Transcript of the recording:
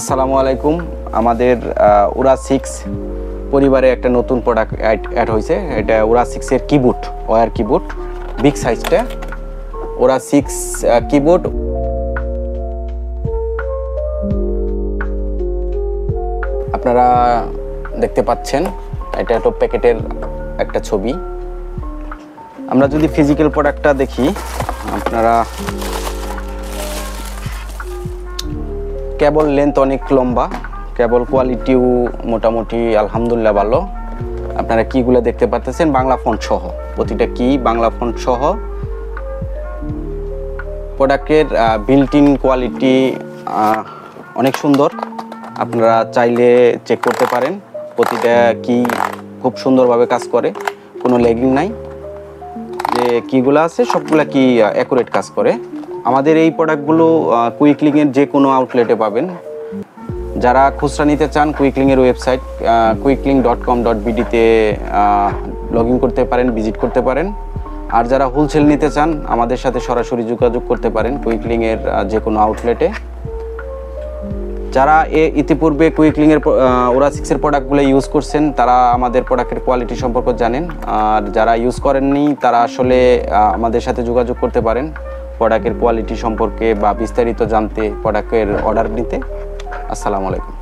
আসসালামু আলাইকুম। আমাদের ওরা 6 পরিবারে একটা নতুন প্রোডাক্ট অ্যাড হয়েছে। এটা ওরা 6 এর কিবোর্ড, ওয়্যার কিবোর্ড, বিগ সাইজটা ওরা 6 কিবোর্ড। আপনারা দেখতে পাচ্ছেন এটা একটা প্যাকেটের একটা ছবি। আমরা যদি ফিজিক্যাল প্রোডাক্টটা দেখি, আপনারা কেবল লেন্থ অনেক লম্বা, কেবল কোয়ালিটিও মোটামুটি আলহামদুলিল্লাহ ভালো। আপনারা কিগুলো দেখতে পাচ্ছেন বাংলা ফন্ট সহ, প্রতিটা কি বাংলা ফন্ট সহ। প্রোডাক্টের বিল্ট ইন কোয়ালিটি অনেক সুন্দর, আপনারা চাইলে চেক করতে পারেন। প্রতিটা কি খুব সুন্দরভাবে কাজ করে, কোনো ল্যাগিং নাই। যে কিগুলো আছে সবগুলা কি অ্যাকুরেট কাজ করে। আমাদের এই প্রোডাক্টগুলো কুইকলিংয়ের যে কোনো আউটলেটে পাবেন। যারা খুচরা নিতে চান কুইকলিংয়ের ওয়েবসাইট quickling.com.bd-তে লগ ইন করতে পারেন, ভিজিট করতে পারেন। আর যারা হোলসেল নিতে চান আমাদের সাথে সরাসরি যোগাযোগ করতে পারেন কুইকলিংয়ের যে কোনো আউটলেটে। যারা ইতিপূর্বে কুইকলিংয়ের ওরা 6 এর প্রোডাক্টগুলো ইউজ করছেন তারা আমাদের প্রোডাক্টের কোয়ালিটি সম্পর্কে জানেন। আর যারা ইউজ করেননি তারা আসলে আমাদের সাথে যোগাযোগ করতে পারেন প্রোডাক্টের কোয়ালিটি সম্পর্কে বা বিস্তারিত জানতে, প্রোডাক্টের অর্ডার নিতে। আসসালামু আলাইকুম।